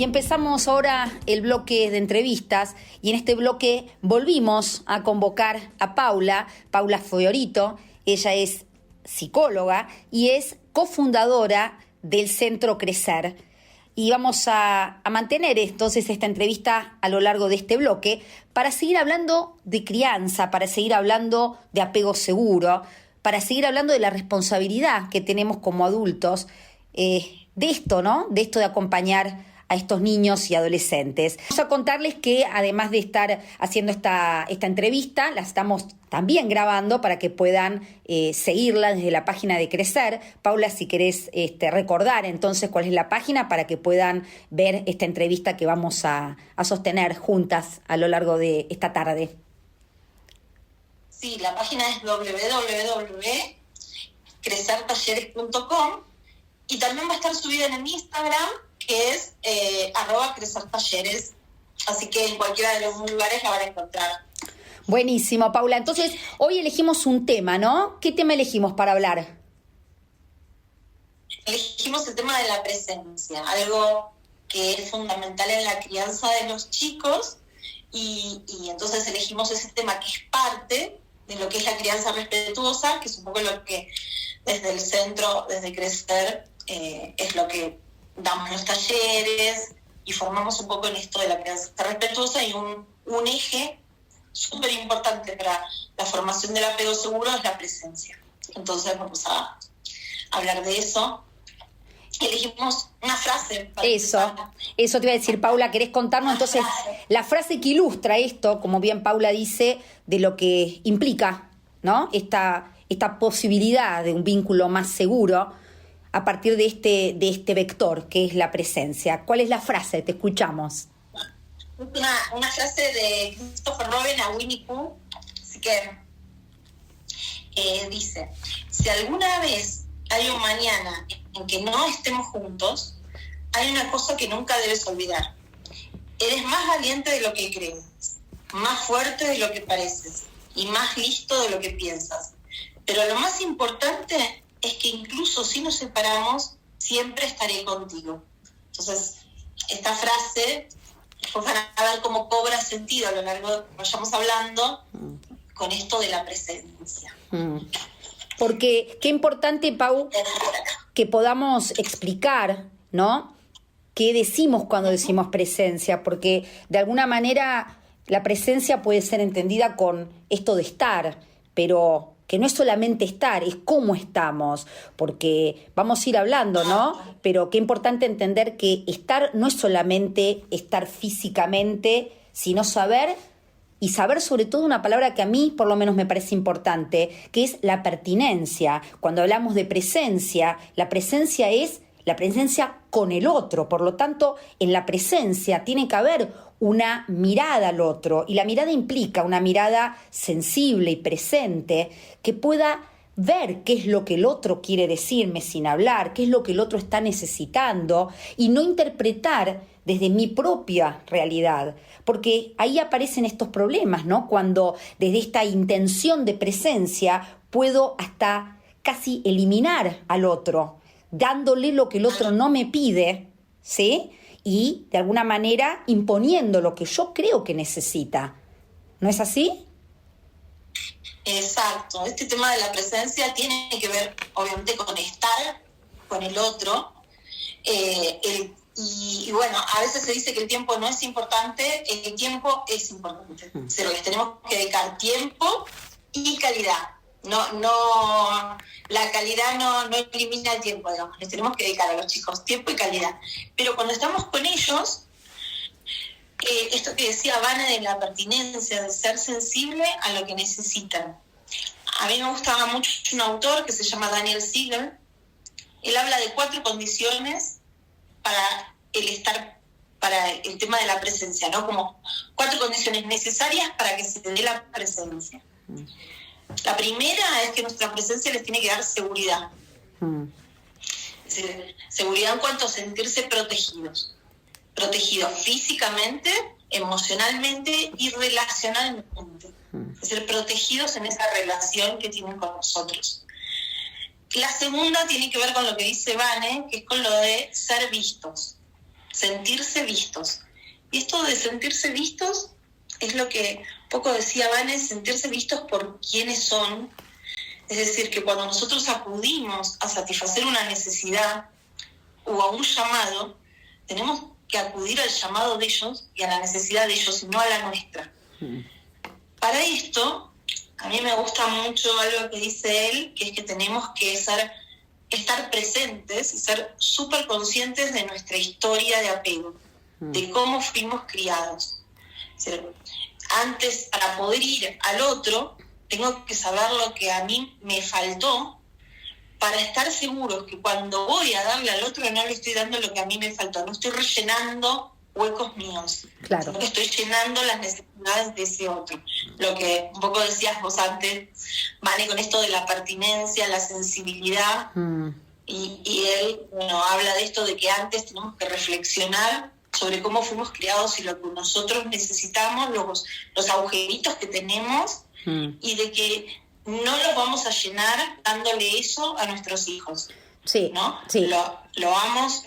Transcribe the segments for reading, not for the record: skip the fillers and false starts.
Y empezamos ahora el bloque de entrevistas y en este bloque volvimos a convocar a Paula Fiorito. Ella es psicóloga y es cofundadora del Centro Crecer. Y vamos a mantener entonces esta entrevista a lo largo de este bloque para seguir hablando de crianza, para seguir hablando de apego seguro, para seguir hablando de la responsabilidad que tenemos como adultos de esto, ¿no? De esto de acompañar a estos niños y adolescentes. Vamos a contarles que además de estar haciendo esta entrevista, la estamos también grabando para que puedan seguirla desde la página de Crecer. Paula, si querés recordar entonces cuál es la página para que puedan ver esta entrevista que vamos a sostener juntas a lo largo de esta tarde. Sí, la página es www.crecertalleres.com y también va a estar subida en el Instagram, que es @crecertalleres, así que en cualquiera de los lugares la van a encontrar. Buenísimo, Paula. Entonces, hoy elegimos un tema, ¿no? ¿Qué tema elegimos para hablar? Elegimos el tema de la presencia, algo que es fundamental en la crianza de los chicos, y entonces elegimos ese tema que es parte de lo que es la crianza respetuosa, que es un poco lo que desde el centro, desde Crecer, es lo que damos los talleres y formamos un poco en esto de la crianza respetuosa, y un eje súper importante para la formación del apego seguro es la presencia. Entonces vamos a hablar de eso. Elegimos una frase. Eso te iba a decir, Paula, ¿querés contarnos entonces la frase que ilustra esto, como bien Paula dice, de lo que implica, ¿no? Esta posibilidad de un vínculo más seguro a partir de este vector que es la presencia? ¿Cuál es la frase? Te escuchamos. Una frase de Christopher Robin a Winnie Pooh, así que dice: si alguna vez hay un mañana en que no estemos juntos, hay una cosa que nunca debes olvidar. Eres más valiente de lo que crees, más fuerte de lo que pareces y más listo de lo que piensas. Pero lo más importante es que incluso si nos separamos, siempre estaré contigo. Entonces, esta frase, después van a ver cómo cobra sentido a lo largo de lo que vayamos hablando con esto de la presencia. Porque qué importante, Pau, que podamos explicar, ¿no? ¿Qué decimos cuando decimos presencia? Porque de alguna manera la presencia puede ser entendida con esto de estar, pero que no es solamente estar, es cómo estamos, porque vamos a ir hablando, ¿no? Pero qué importante entender que estar no es solamente estar físicamente, sino saber, y saber sobre todo una palabra que a mí por lo menos me parece importante, que es la pertinencia. Cuando hablamos de presencia, la presencia es la presencia con el otro, por lo tanto, en la presencia tiene que haber una mirada al otro, y la mirada implica una mirada sensible y presente que pueda ver qué es lo que el otro quiere decirme sin hablar, qué es lo que el otro está necesitando, y no interpretar desde mi propia realidad, porque ahí aparecen estos problemas, ¿no? Cuando desde esta intención de presencia puedo hasta casi eliminar al otro, dándole lo que el otro no me pide, ¿sí? Y de alguna manera imponiendo lo que yo creo que necesita. ¿No es así? Exacto. Este tema de la presencia tiene que ver, obviamente, con estar con el otro. Y bueno, a veces se dice que el tiempo no es importante. El tiempo es importante. Pero les tenemos que dedicar tiempo y calidad. No, la calidad no elimina el tiempo, digamos. Les tenemos que dedicar a los chicos tiempo y calidad. Pero cuando estamos con ellos, esto que decía Vane de la pertinencia, de ser sensible a lo que necesitan. A mí me gustaba mucho un autor que se llama Daniel Siegel. Él habla de 4 condiciones para el tema de la presencia, ¿no? Como 4 condiciones necesarias para que se dé la presencia. La primera es que nuestra presencia les tiene que dar seguridad. Es decir, seguridad en cuanto a sentirse protegidos. Protegidos físicamente, emocionalmente y relacionalmente. Es decir, protegidos en esa relación que tienen con nosotros. La segunda tiene que ver con lo que dice Vane, que es con lo de ser vistos. sentirse vistos. Y esto de sentirse vistos es lo que poco decía Vane, sentirse vistos por quienes son. Es decir, que cuando nosotros acudimos a satisfacer una necesidad o a un llamado, tenemos que acudir al llamado de ellos y a la necesidad de ellos y no a la nuestra. Para esto, a mí me gusta mucho algo que dice él, que es que tenemos que estar presentes y ser súper conscientes de nuestra historia de apego, de cómo fuimos criados. Es decir, antes, para poder ir al otro, tengo que saber lo que a mí me faltó para estar seguros que cuando voy a darle al otro no le estoy dando lo que a mí me faltó, no estoy rellenando huecos míos, claro, sino que estoy llenando las necesidades de ese otro. Lo que un poco decías vos antes, Vane, con esto de la pertinencia, la sensibilidad, y él, bueno, habla de esto de que antes tenemos que reflexionar sobre cómo fuimos criados y lo que nosotros necesitamos, los agujeritos que tenemos, y de que no los vamos a llenar dándole eso a nuestros hijos. Sí, ¿no? Sí. Lo vamos,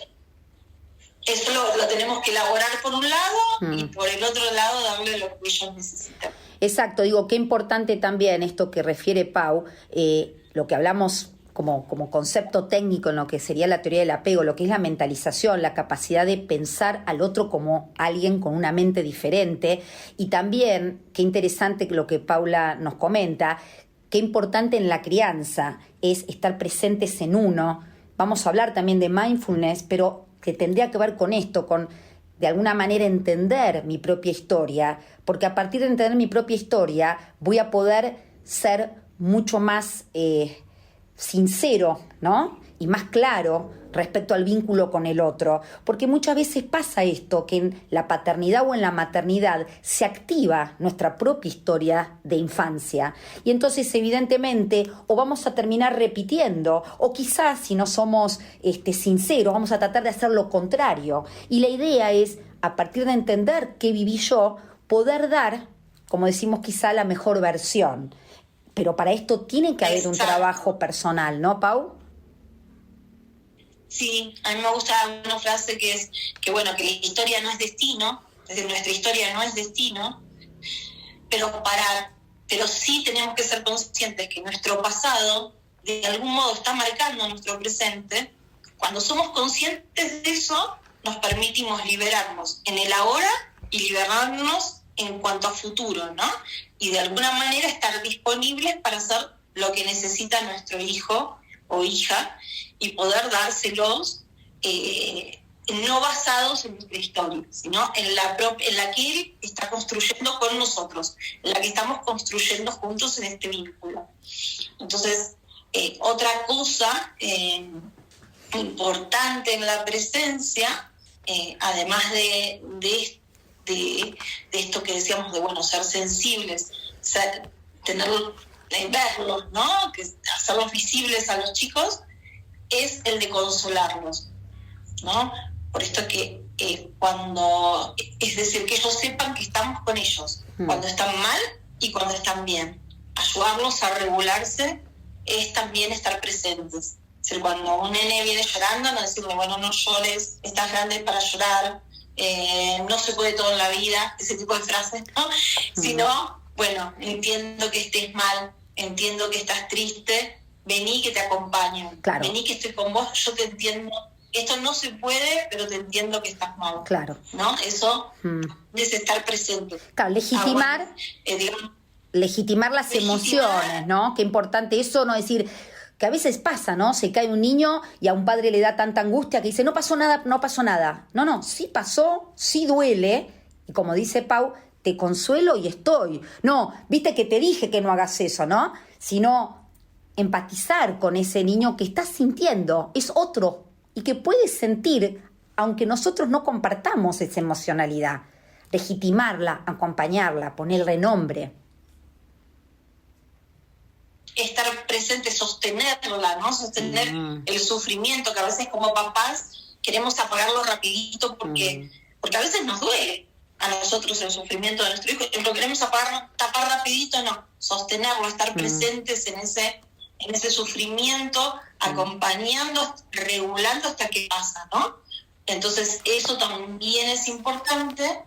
eso lo tenemos que elaborar por un lado y por el otro lado darle lo que ellos necesitan. Exacto, digo, qué importante también esto que refiere Pau, lo que hablamos como concepto técnico en lo que sería la teoría del apego, lo que es la mentalización, la capacidad de pensar al otro como alguien con una mente diferente, y también, qué interesante lo que Paula nos comenta, qué importante en la crianza es estar presentes en uno. Vamos a hablar también de mindfulness, pero que tendría que ver con esto, con de alguna manera entender mi propia historia, porque a partir de entender mi propia historia voy a poder ser mucho más sincero, ¿no? Y más claro respecto al vínculo con el otro, porque muchas veces pasa esto, que en la paternidad o en la maternidad se activa nuestra propia historia de infancia, y entonces evidentemente o vamos a terminar repitiendo, o quizás si no somos sinceros vamos a tratar de hacer lo contrario, y la idea es, a partir de entender qué viví yo, poder dar, como decimos, quizá la mejor versión. Pero para esto tiene que haber un trabajo personal, ¿no, Pau? Sí, a mí me gusta una frase que es que la historia no es destino, es decir, nuestra historia no es destino, pero sí tenemos que ser conscientes que nuestro pasado de algún modo está marcando nuestro presente. Cuando somos conscientes de eso, nos permitimos liberarnos en el ahora y liberarnos en cuanto a futuro, ¿no? Y de alguna manera estar disponibles para hacer lo que necesita nuestro hijo o hija y poder dárselos no basados en nuestra historia, sino en la que él está construyendo con nosotros, en la que estamos construyendo juntos en este vínculo. Entonces, otra cosa importante en la presencia, además de esto que decíamos de ser sensibles, verlos, ¿no? Hacerlos visibles a los chicos, es el de consolarlos, ¿no? Por esto que es decir, que ellos sepan que estamos con ellos, cuando están mal y cuando están bien. Ayudarlos a regularse es también estar presentes. Es decir, cuando un nene viene llorando, no decirle, no llores, estás grande para llorar, no se puede todo en la vida, ese tipo de frases, ¿no? Sino, entiendo que estés mal, entiendo que estás triste, vení que te acompaño, claro. Vení que estoy con vos, yo te entiendo, esto no se puede, pero te entiendo que estás mal. Claro. ¿No? Eso es estar presente. Claro, legitimar las emociones, ¿no? Qué importante eso, no decir, que a veces pasa, ¿no? Se cae un niño y a un padre le da tanta angustia que dice, no pasó nada. No, sí pasó, sí duele, y como dice Pau, te consuelo y estoy. No, viste que te dije que no hagas eso, ¿no? Sino empatizar con ese niño que está sintiendo, es otro, y que puede sentir, aunque nosotros no compartamos esa emocionalidad. Legitimarla, acompañarla, ponerle nombre. Estar presente, sostenerla, ¿no? Sostener el sufrimiento, que a veces como papás queremos apagarlo rapidito porque a veces nos duele a nosotros el sufrimiento de nuestro hijo, y lo queremos tapar rapidito, no, sostenerlo, estar presentes en ese sufrimiento, acompañando, regulando hasta que pasa, ¿no? Entonces eso también es importante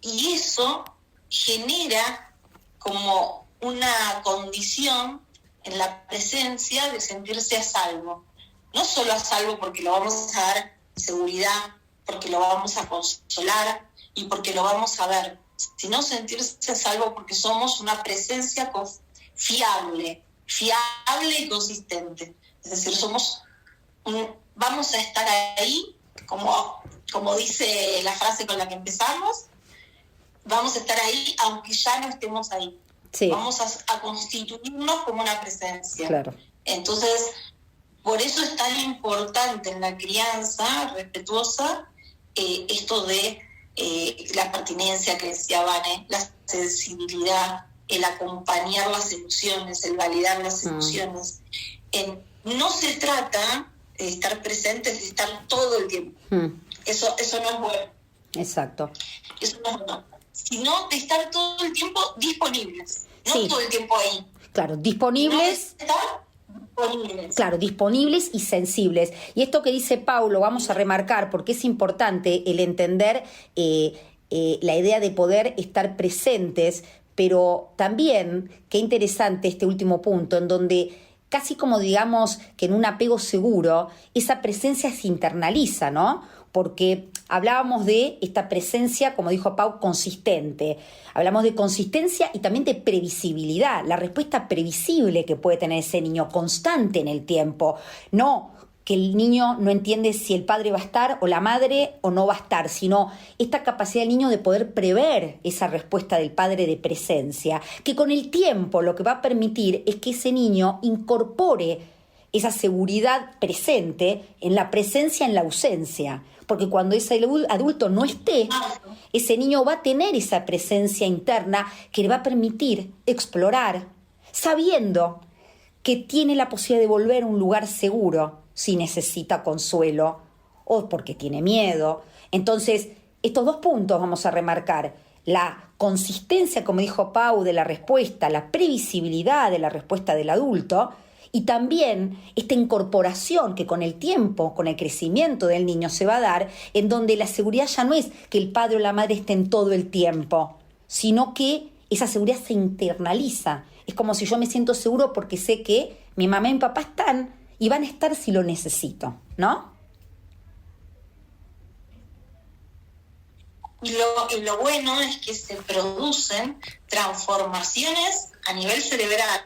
y eso genera como una condición en la presencia de sentirse a salvo. No solo a salvo porque lo vamos a dar seguridad, porque lo vamos a consolar y porque lo vamos a ver, sino sentirse a salvo porque somos una presencia fiable y consistente. Es decir, vamos a estar ahí, como dice la frase con la que empezamos, vamos a estar ahí aunque ya no estemos ahí. Sí. Vamos a constituirnos como una presencia. Claro. Entonces, por eso es tan importante en la crianza respetuosa esto de la pertinencia que decía Vane, la sensibilidad, el acompañar las emociones, el validar las emociones. No se trata de estar presentes, de estar todo el tiempo. Eso no es bueno. Exacto. Eso no es bueno. Sino de estar todo el tiempo disponibles, no sí. todo el tiempo ahí. Claro, disponibles. Disponibles. Claro, disponibles y sensibles. Y esto que dice Paulo, vamos a remarcar, porque es importante el entender la idea de poder estar presentes, pero también, qué interesante este último punto, en donde casi como digamos que en un apego seguro, esa presencia se internaliza, ¿no? Porque hablábamos de esta presencia, como dijo Pau, consistente. Hablamos de consistencia y también de previsibilidad, la respuesta previsible que puede tener ese niño, constante en el tiempo. No que el niño no entiende si el padre va a estar o la madre o no va a estar, sino esta capacidad del niño de poder prever esa respuesta del padre de presencia, que con el tiempo lo que va a permitir es que ese niño incorpore esa seguridad presente en la presencia, en la ausencia. Porque cuando ese adulto no esté, ese niño va a tener esa presencia interna que le va a permitir explorar, sabiendo que tiene la posibilidad de volver a un lugar seguro si necesita consuelo o porque tiene miedo. Entonces, estos dos puntos vamos a remarcar. La consistencia, como dijo Pau, de la respuesta, la previsibilidad de la respuesta del adulto, y también esta incorporación que con el tiempo, con el crecimiento del niño se va a dar, en donde la seguridad ya no es que el padre o la madre estén todo el tiempo, sino que esa seguridad se internaliza. Es como si yo me siento seguro porque sé que mi mamá y mi papá están y van a estar si lo necesito, ¿no? Y lo bueno es que se producen transformaciones a nivel cerebral,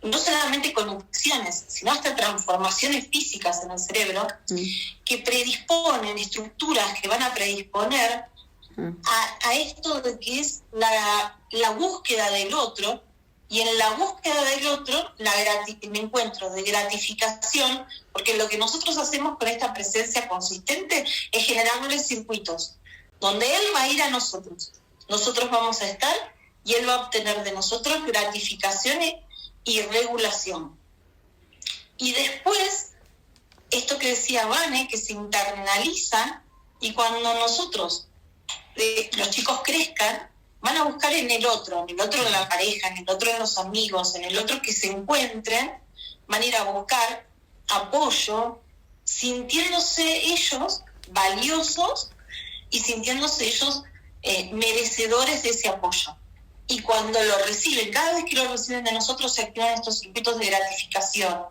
no solamente conexiones, sino hasta transformaciones físicas en el cerebro, que predisponen estructuras que van a predisponer a esto de que es la búsqueda del otro, y en la búsqueda del otro me encuentro de gratificación, porque lo que nosotros hacemos con esta presencia consistente es generarle circuitos, donde él va a ir a nosotros vamos a estar, y él va a obtener de nosotros gratificaciones y regulación. Y después, esto que decía Vane, que se internaliza, y cuando nosotros, los chicos crezcan, van a buscar en el otro en la pareja, en el otro en los amigos, en el otro que se encuentren, van a ir a buscar apoyo, sintiéndose ellos valiosos y sintiéndose ellos merecedores de ese apoyo. Y cuando lo reciben, cada vez que lo reciben de nosotros, se activan estos circuitos de gratificación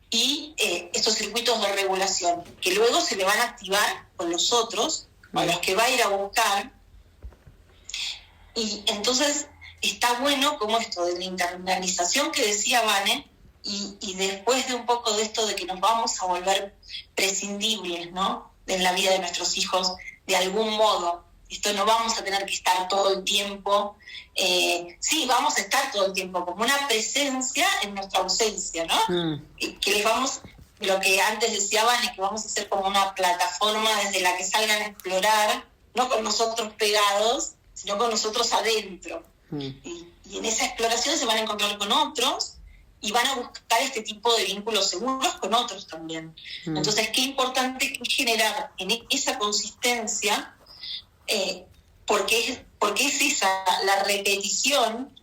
y estos circuitos de regulación, que luego se le van a activar con los otros, con los que va a ir a buscar. Y entonces está bueno como esto de la internalización que decía Vane, y después de un poco de esto de que nos vamos a volver prescindibles, ¿no?, en la vida de nuestros hijos, de algún modo. Esto no vamos a tener que estar todo el tiempo, sí, vamos a estar todo el tiempo como una presencia en nuestra ausencia, ¿no? Que les vamos, lo que antes decía Vane, que vamos a ser como una plataforma desde la que salgan a explorar, no con nosotros pegados, sino con nosotros adentro. Y en esa exploración se van a encontrar con otros y van a buscar este tipo de vínculos seguros con otros también. Entonces, qué importante es generar en esa consistencia, porque es esa, la repetición,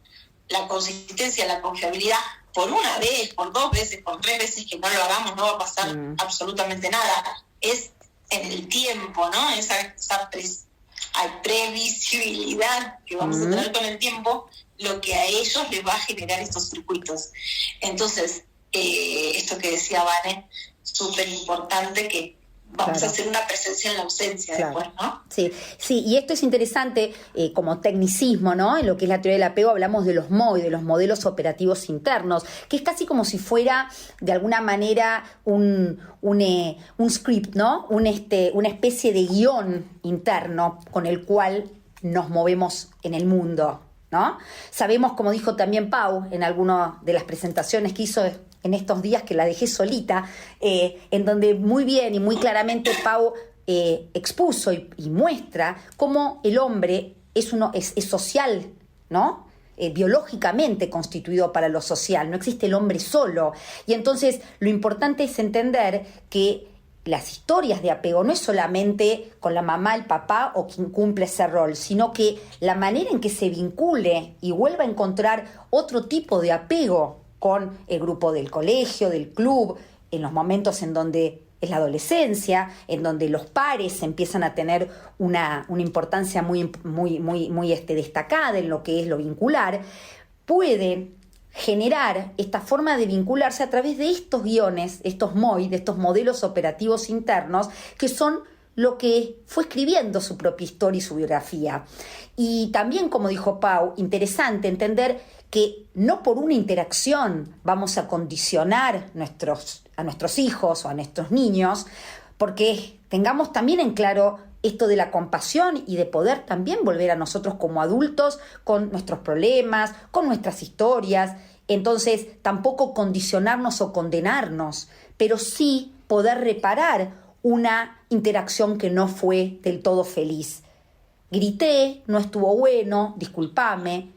la consistencia, la confiabilidad por una vez, por 2 veces, por 3 veces que no lo hagamos, no va a pasar absolutamente nada. Es en el tiempo, ¿no? Esa previsibilidad que vamos a tener con el tiempo, lo que a ellos les va a generar estos circuitos. Entonces, esto que decía Vane, súper importante, que vamos a hacer una presencia en la ausencia después, ¿no? Sí, y esto es interesante como tecnicismo, ¿no? En lo que es la teoría del apego hablamos de los MOI, de los modelos operativos internos, que es casi como si fuera, de alguna manera, un script, ¿no? Una especie de guión interno con el cual nos movemos en el mundo, ¿no? Sabemos, como dijo también Pau en alguna de las presentaciones que hizo en estos días, que la dejé solita, en donde muy bien y muy claramente Pau expuso y muestra cómo el hombre es social, ¿no? Biológicamente constituido para lo social, no existe el hombre solo. Y entonces lo importante es entender que las historias de apego no es solamente con la mamá, el papá o quien cumple ese rol, sino que la manera en que se vincule y vuelva a encontrar otro tipo de apego con el grupo del colegio, del club, en los momentos en donde es la adolescencia, en donde los pares empiezan a tener una importancia muy destacada en lo que es lo vincular, pueden generar esta forma de vincularse a través de estos guiones, estos MOI, de estos modelos operativos internos, que son lo que fue escribiendo su propia historia y su biografía. Y también, como dijo Pau, interesante entender que no por una interacción vamos a condicionar a nuestros hijos o a nuestros niños, porque tengamos también en claro esto de la compasión y de poder también volver a nosotros como adultos con nuestros problemas, con nuestras historias. Entonces, tampoco condicionarnos o condenarnos, pero sí poder reparar una interacción que no fue del todo feliz. Grité, no estuvo bueno, discúlpame,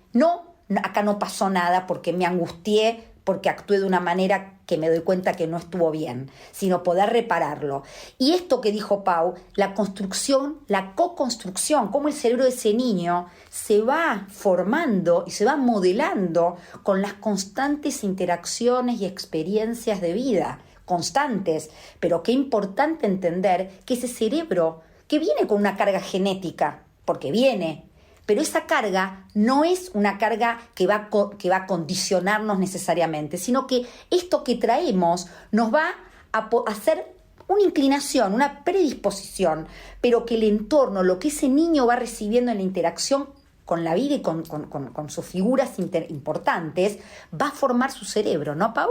acá no pasó nada porque me angustié, porque actué de una manera que me doy cuenta que no estuvo bien, sino poder repararlo. Y esto que dijo Pau, la construcción, la co-construcción, cómo el cerebro de ese niño se va formando y se va modelando con las constantes interacciones y experiencias de vida, constantes, pero qué importante entender que ese cerebro, que viene con una carga genética, porque viene, pero esa carga no es una carga que va a condicionarnos necesariamente, sino que esto que traemos nos va a hacer una inclinación, una predisposición, pero que el entorno, lo que ese niño va recibiendo en la interacción con la vida y con sus figuras importantes, va a formar su cerebro, ¿no, Pau?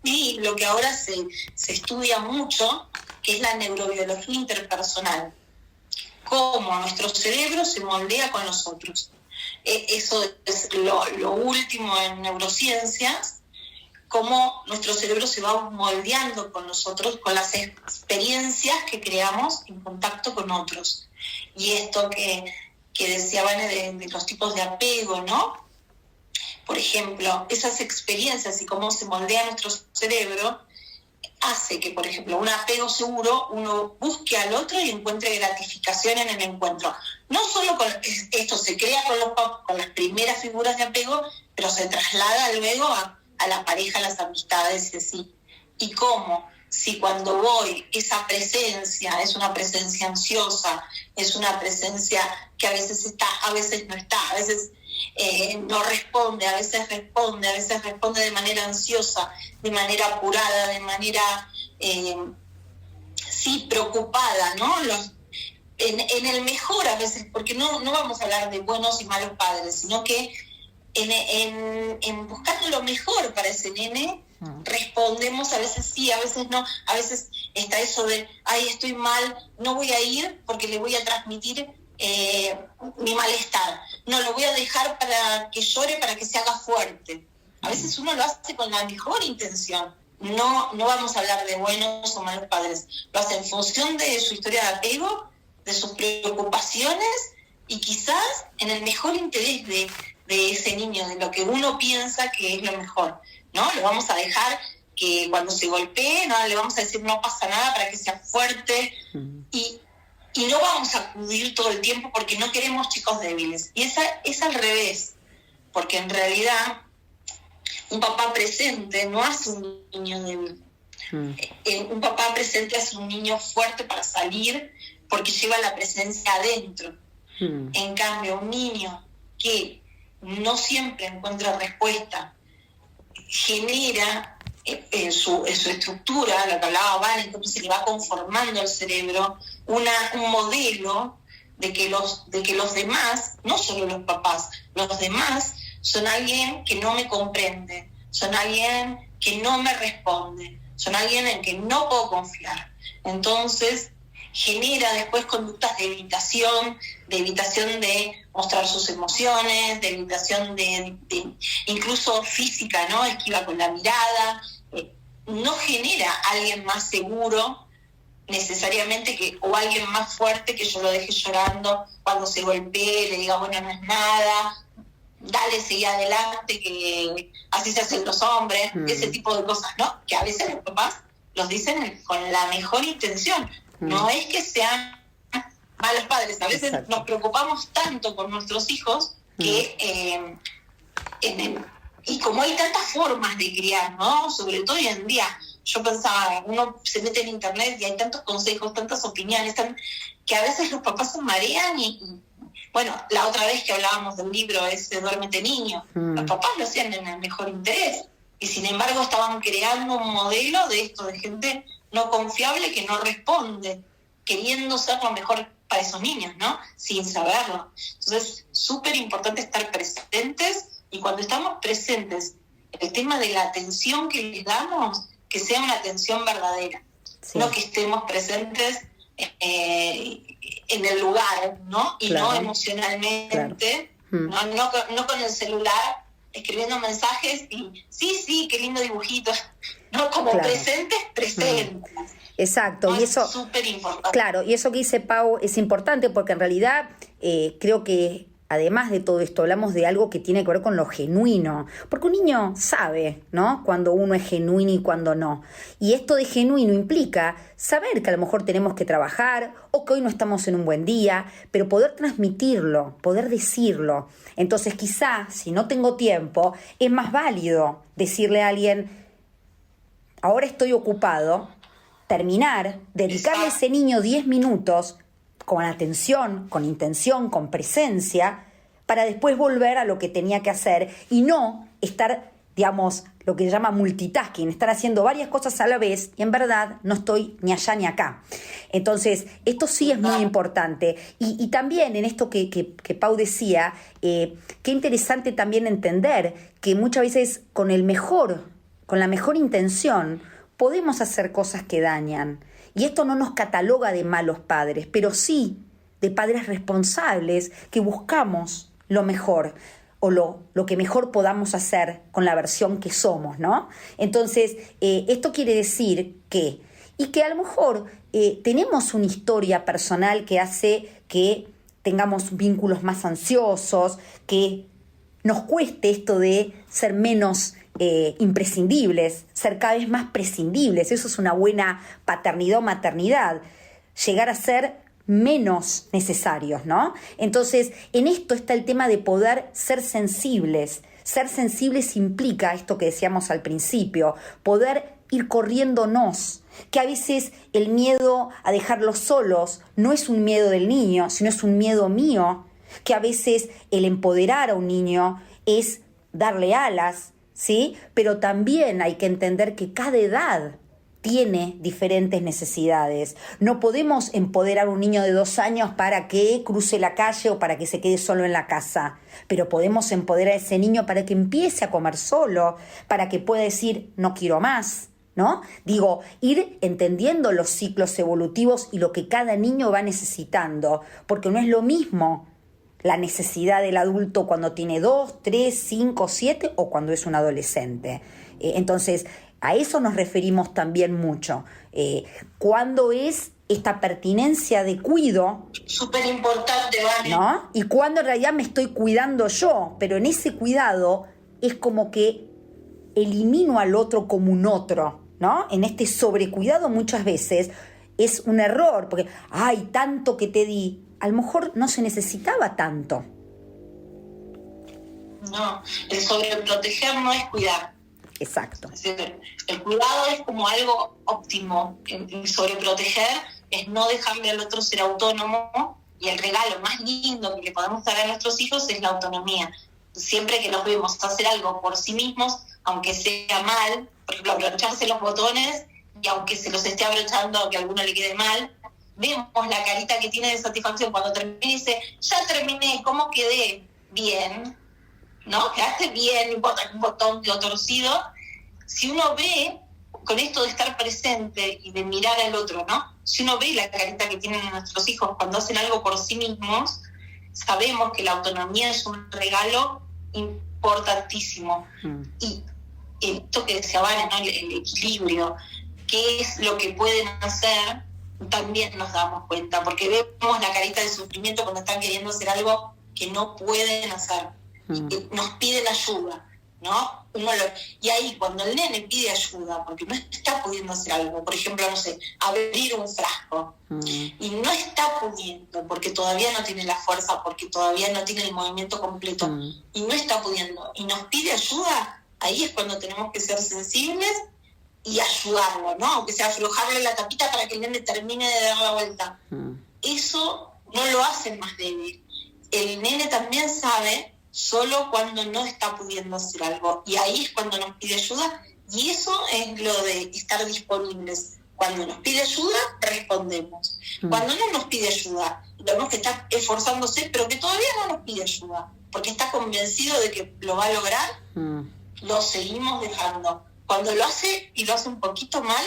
Y lo que ahora se estudia mucho, que es la neurobiología interpersonal. Cómo nuestro cerebro se moldea con los otros. Eso es lo último en neurociencias, cómo nuestro cerebro se va moldeando con nosotros, con las experiencias que creamos en contacto con otros. Y esto que decía Vane de los tipos de apego, ¿no? Por ejemplo, esas experiencias y cómo se moldea nuestro cerebro hace que, por ejemplo, un apego seguro, uno busque al otro y encuentre gratificación en el encuentro. No solo esto se crea con las primeras figuras de apego, pero se traslada luego a la pareja, a las amistades y así. Y cómo, si cuando voy, esa presencia es una presencia ansiosa, es una presencia que a veces está, a veces no está, a veces no responde, a veces responde de manera ansiosa, de manera apurada, de manera preocupada, ¿no? En el mejor a veces, porque no vamos a hablar de buenos y malos padres, sino que en buscar lo mejor para ese nene, respondemos a veces sí, a veces no, a veces está eso de, ay, estoy mal, no voy a ir porque le voy a transmitir mi malestar, no, lo voy a dejar para que llore, para que se haga fuerte. A veces uno lo hace con la mejor intención. No vamos a hablar de buenos o malos padres, lo hace en función de su historia de apego, de sus preocupaciones y quizás en el mejor interés de ese niño, de lo que uno piensa que es lo mejor, ¿no? Le vamos a dejar que cuando se golpee, no le vamos a decir no pasa nada para que sea fuerte y no vamos a acudir todo el tiempo porque no queremos chicos débiles. Y esa es al revés, porque en realidad un papá presente no hace un niño débil. Un papá presente hace un niño fuerte para salir porque lleva la presencia adentro. En cambio, un niño que no siempre encuentra respuesta, genera en su estructura, lo que hablaba Van, entonces se le va conformando al cerebro un modelo de que los demás, no solo los papás, los demás son alguien que no me comprende, son alguien que no me responde, son alguien en que no puedo confiar. Entonces genera después conductas de evitación de mostrar sus emociones, de evitación de incluso física, ¿no? Esquiva con la mirada. No genera alguien más seguro necesariamente o alguien más fuerte que yo lo deje llorando cuando se golpee, le diga, bueno, no es nada, dale, seguí adelante, que así se hacen los hombres, ese tipo de cosas, ¿no? Que a veces los papás los dicen con la mejor intención. No es que sean malos padres, a veces nos preocupamos tanto por nuestros hijos que y como hay tantas formas de criar, ¿no? Sobre todo hoy en día, yo pensaba, uno se mete en internet y hay tantos consejos, tantas opiniones, que a veces los papás se marean y bueno, la otra vez que hablábamos del libro ese Duérmete Niño, los papás lo hacían en el mejor interés y sin embargo estaban creando un modelo de esto, de gente no confiable que no responde, queriendo ser lo mejor para esos niños, ¿no? Sin saberlo. Entonces, súper importante estar presentes, y cuando estamos presentes, el tema de la atención que les damos, que sea una atención verdadera, no que estemos presentes en el lugar, ¿no? Y no emocionalmente, no con el celular escribiendo mensajes y sí, qué lindo dibujito, no, como presentes. Exacto, no, y eso es súper importante. Claro, y eso que dice Pau es importante porque en realidad creo que además de todo esto hablamos de algo que tiene que ver con lo genuino, porque un niño sabe, ¿no?, cuando uno es genuino y cuando no. Y esto de genuino implica saber que a lo mejor tenemos que trabajar o que hoy no estamos en un buen día, pero poder transmitirlo, poder decirlo. Entonces quizá, si no tengo tiempo, es más válido decirle a alguien, ahora estoy ocupado, terminar, dedicarle a ese niño 10 minutos con atención, con intención, con presencia, para después volver a lo que tenía que hacer y no estar, digamos, lo que se llama multitasking, estar haciendo varias cosas a la vez y en verdad no estoy ni allá ni acá. Entonces, esto sí es muy importante. Y también en esto que Pau decía, qué interesante también entender que muchas veces con la mejor intención, podemos hacer cosas que dañan. Y esto no nos cataloga de malos padres, pero sí de padres responsables que buscamos lo mejor o lo que mejor podamos hacer con la versión que somos, ¿no? Entonces, esto quiere decir que a lo mejor tenemos una historia personal que hace que tengamos vínculos más ansiosos, que nos cueste esto de ser menos imprescindibles, ser cada vez más prescindibles. Eso es una buena paternidad o maternidad, llegar a ser menos necesarios, ¿no? Entonces, en esto está el tema de poder ser sensibles. Ser sensibles implica esto que decíamos al principio, poder ir corriéndonos, que a veces el miedo a dejarlos solos no es un miedo del niño, sino es un miedo mío, que a veces el empoderar a un niño es darle alas, ¿sí? Pero también hay que entender que cada edad tiene diferentes necesidades. No podemos empoderar a un niño de 2 años para que cruce la calle o para que se quede solo en la casa, pero podemos empoderar a ese niño para que empiece a comer solo, para que pueda decir no quiero más, ¿no? Digo, ir entendiendo los ciclos evolutivos y lo que cada niño va necesitando, porque no es lo mismo la necesidad del adulto cuando tiene 2, 3, 5, 7 o cuando es un adolescente. Entonces, a eso nos referimos también mucho. ¿Cuándo es esta pertinencia de cuido? Súper importante, ¿vale? ¿No? Y cuándo en realidad me estoy cuidando yo, pero en ese cuidado es como que elimino al otro como un otro, ¿no? En este sobrecuidado muchas veces es un error, porque, ay, tanto que te di, a lo mejor no se necesitaba tanto. No, el sobreproteger no es cuidar. Exacto. Es decir, el cuidado es como algo óptimo. El sobreproteger es no dejarle al otro ser autónomo, y el regalo más lindo que le podemos dar a nuestros hijos es la autonomía. Siempre que los vemos hacer algo por sí mismos, aunque sea mal, por ejemplo, abrocharse los botones, y aunque se los esté abrochando, aunque a alguno le quede mal, vemos la carita que tiene de satisfacción cuando termina y dice, ya terminé, ¿cómo quedé? Bien, ¿no? Quedaste bien, no importa un botón quedó torcido. Si uno ve, con esto de estar presente y de mirar al otro, ¿no? Si uno ve la carita que tienen nuestros hijos cuando hacen algo por sí mismos, sabemos que la autonomía es un regalo importantísimo. Y esto que decía Vane, ¿no? El equilibrio, qué es lo que pueden hacer, también nos damos cuenta, porque vemos la carita de sufrimiento cuando están queriendo hacer algo que no pueden hacer, y que nos piden ayuda, ¿no? Y ahí cuando el nene pide ayuda porque no está pudiendo hacer algo, por ejemplo, no sé, abrir un frasco, y no está pudiendo porque todavía no tiene la fuerza, porque todavía no tiene el movimiento completo, y no está pudiendo, y nos pide ayuda, ahí es cuando tenemos que ser sensibles y ayudarlo, ¿no? Aunque sea aflojarle la tapita para que el nene termine de dar la vuelta. Eso no lo hace más débil. El nene también sabe solo cuando no está pudiendo hacer algo, y ahí es cuando nos pide ayuda, y eso es lo de estar disponibles. Cuando nos pide ayuda, respondemos. Cuando no nos pide ayuda, vemos que está esforzándose, pero que todavía no nos pide ayuda, porque está convencido de que lo va a lograr, lo seguimos dejando. Cuando lo hace y lo hace un poquito mal,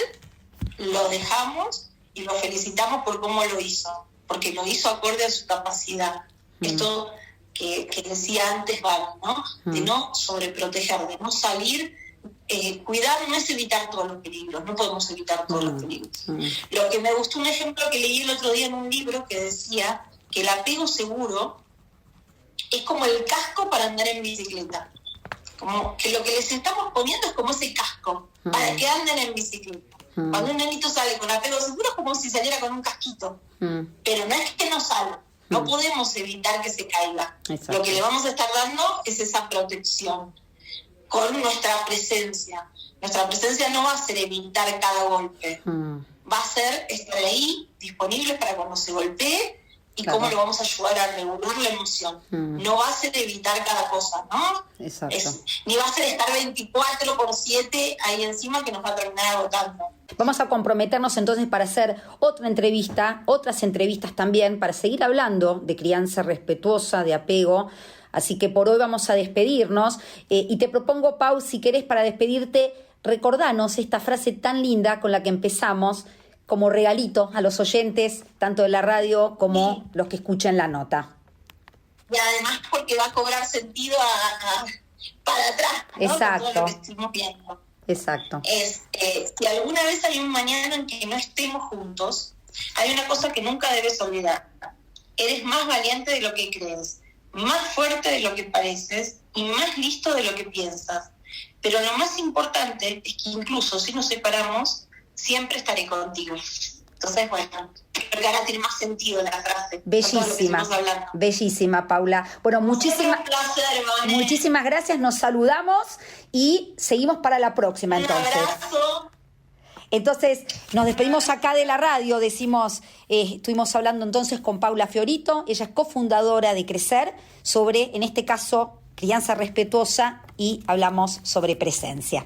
lo dejamos y lo felicitamos por cómo lo hizo, porque lo hizo acorde a su capacidad. Esto que decía antes, Vane, ¿no? De no sobreproteger, de no salir. Cuidar no es evitar todos los peligros, no podemos evitar todos los peligros. Lo que me gustó, un ejemplo que leí el otro día en un libro que decía que el apego seguro es como el casco para andar en bicicleta. Como que lo que les estamos poniendo es como ese casco para que anden en bicicleta. Cuando un nenito sale con apego seguro es como si saliera con un casquito, pero no es que no sale, no podemos evitar que se caiga. Exacto. Lo que le vamos a estar dando es esa protección con nuestra presencia. Nuestra presencia no va a ser evitar cada golpe, va a ser estar ahí, disponible para cuando se golpee, y cómo lo vamos a ayudar a regular la emoción. No va a ser evitar cada cosa, ¿no? Exacto. Ni va a ser estar 24/7 ahí encima, que nos va a terminar agotando. Vamos a comprometernos entonces para hacer otra entrevista, otras entrevistas también, para seguir hablando de crianza respetuosa, de apego. Así que por hoy vamos a despedirnos. Y te propongo, Pau, si querés, para despedirte, recordanos esta frase tan linda con la que empezamos, como regalito a los oyentes, tanto de la radio como los que escuchen la nota. Y además porque va a cobrar sentido para atrás, ¿no? Exacto. Todo lo que estuvimos viendo. Exacto. Si alguna vez hay un mañana en que no estemos juntos, hay una cosa que nunca debes olvidar. Eres más valiente de lo que crees, más fuerte de lo que pareces y más listo de lo que piensas. Pero lo más importante es que incluso si nos separamos, siempre estaré contigo. Entonces, bueno, creo que ahora tiene más sentido la frase. Bellísima, bellísima, Paula. Bueno, muchísimas gracias, nos saludamos y seguimos para la próxima entonces. Un abrazo. Entonces, nos despedimos acá de la radio, estuvimos hablando entonces con Paula Fiorito, ella es cofundadora de Crecer, sobre, en este caso, crianza respetuosa, y hablamos sobre presencia.